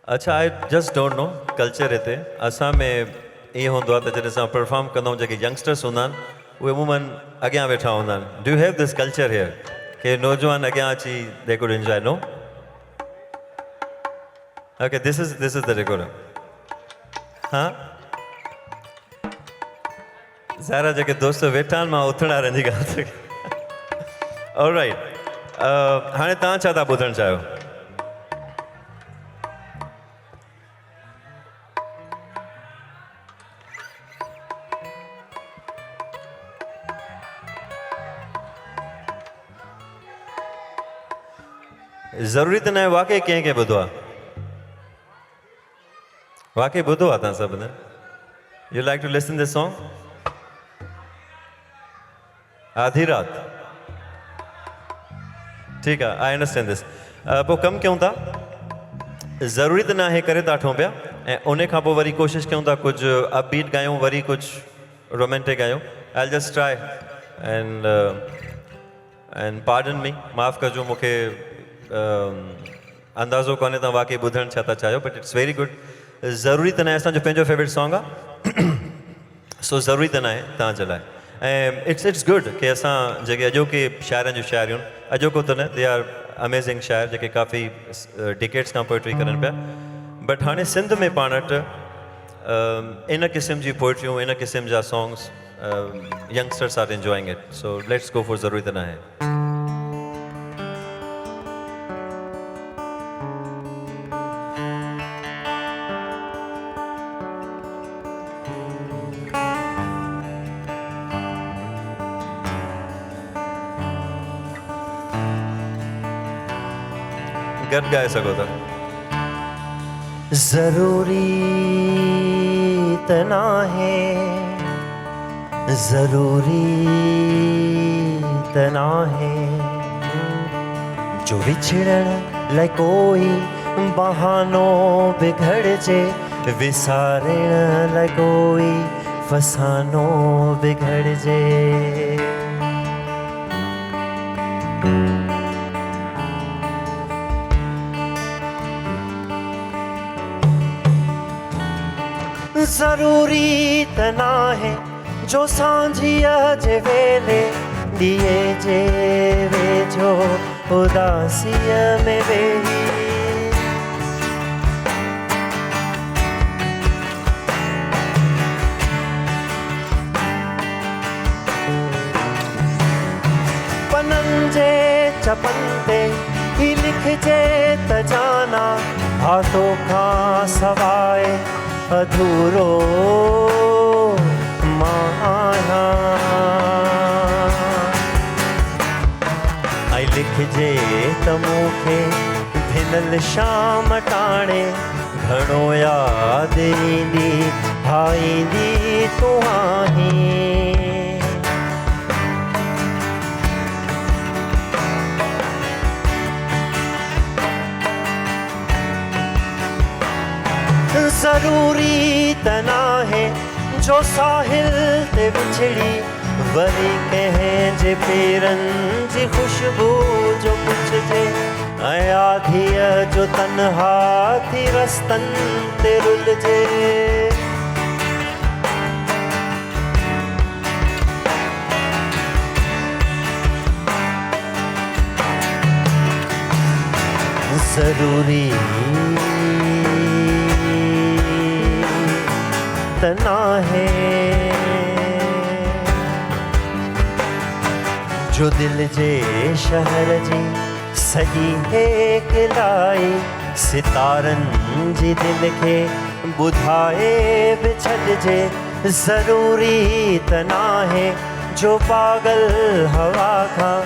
अच्छा, I just don't know culture हिते असां में ईअं हूंदो आहे त जॾहिं असां परफॉर्म कंदा आहियूं, जेके यंगस्टर्स हूंदा आहिनि उहे अमूमन अॻियां वेठा हूंदा आहिनि. Do you have this culture here कि नौजवान अॻियां अची दे could enjoy? No. Okay, this is the record. हाँ, ज़ारा जेके दोस्त वेठा आहिनि, मां उथण वारनि जी ॻाल्हि थी. ऑलराइट, हाणे तव्हां छा था ॿुधणु चाहियो? ज़रूरी त न आहे वाकई कंहिं कंहिं ॿुधो आहे. वाकई ॿुधो आहे तव्हां सभिनी? You like to listen this song? आधी रात. ठीकु आहे, आई अंडरस्टैंड दिस. पोइ कमु कयूं था. ज़रूरी त न आहे करे था वठूं पिया, ऐं उन खां पोइ वरी कोशिशि कयूं था कुझु अपबीट ॻायूं, वरी कुझु रोमेंटिक ॻायूं. I just try and pardon me, माफ़ु कजो, मूंखे अंदाज़ो कोन्हे तव्हां वाकई ॿुधणु छा था चाहियो, बट इट्स वेरी गुड. ज़रूरी त न आहे, असांजो पंहिंजो फेवरेट सॉन्ग आहे, सो ज़रूरी त न आहे तव्हांजे लाइ. ऐं इट्स गुड कि असां जेके अॼोके शाइरनि जूं शाइरियूं, अॼोको त न, दे आर अमेज़िंग शाइर जेके काफ़ी डिकेड्स खां पोइट्री करनि पिया. बट हाणे सिंध में पाण वटि इन क़िस्म जी पोइट्रियूं, इन क़िस्म जा songs, youngsters are enjoying it. So let's go for ज़रूरी त न आहे. गट गाए सघो था. ज़रूरी त नाहे, ज़रूरी त नाहे जो विछड़ण लाइ कोई बहानो बिगड़जे, विसारण लाइ कोई फसानो बिगड़जे. ज़रूरी त नाहे जो सांझीअ जे वेले ॾीए जे वेझो उदासीअ में वेही पननि जे चपनि ते ही लिखजे त जाना भातो खां सवाइ अधूरो मां आहियां. ऐं लिखजे त मूंखे धिनल शाम टाणे घणो यादि ईंदी भाईंदी तूं आहीं. ज़रूरी त नाहे जो साहिल ते विछड़ी वरी कंहिं जे पेरनि जी ख़ुशबू जो पुछजे, ऐं आधीअ जो तन्हा थी रस्तनि ते रुलजे. ज़रूरी त नाहे जो दिल जे शहर जी सॼी हेकलाई सितारनि जी दिल खे ॿुधाए बि छॾिजे. ज़रूरी त नाहे जो पागल हवा खां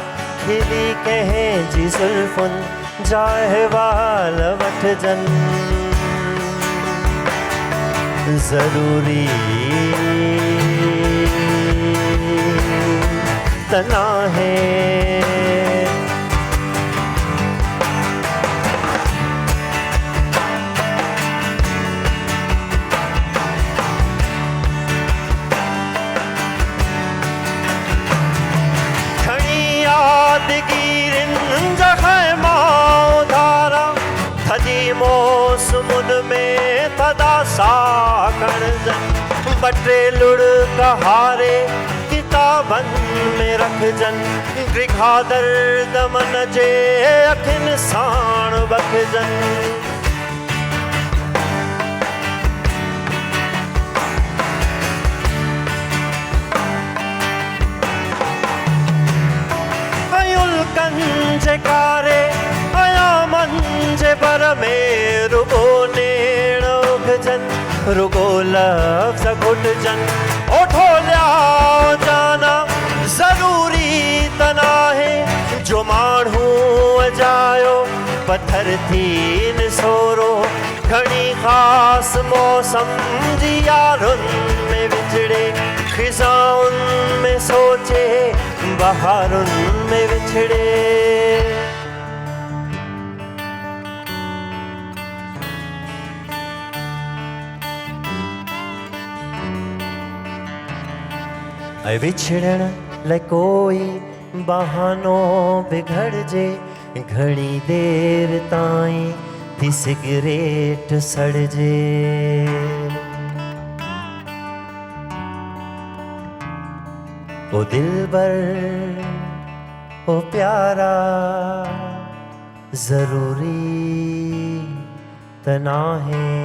खिली कंहिं जी ज़ुल्फ़ुनि जा अहवाल वठजनि. ज़रूरी त नाहे खणी यादगिरिन जा ख़ैमा उधारा थदी मोस सुमुन में तदा साकण जन बटे लुड़ कहारे किताबन में रख जन गृघादर दमन जे अखिन साण बख जन कंजे कारे आया मंजे पर में रुगो नेण उगजन रुगो लफ्ज़ घुट जन ओठोलिया जाना जरूरी तना है जो माण्हू अजायो पत्थर थी न सोरो घणी ख़ास मौसम जी यारुन में विछड़े खिज़ाउन में सोचे बहारुन में विछड़े ऐं विछड़ण लाइ कोई बहानो बिगड़ जे घणी देर ताईं थी सिगरेट सड़जे ओ दिलबर ओ प्यारा जरूरी तना है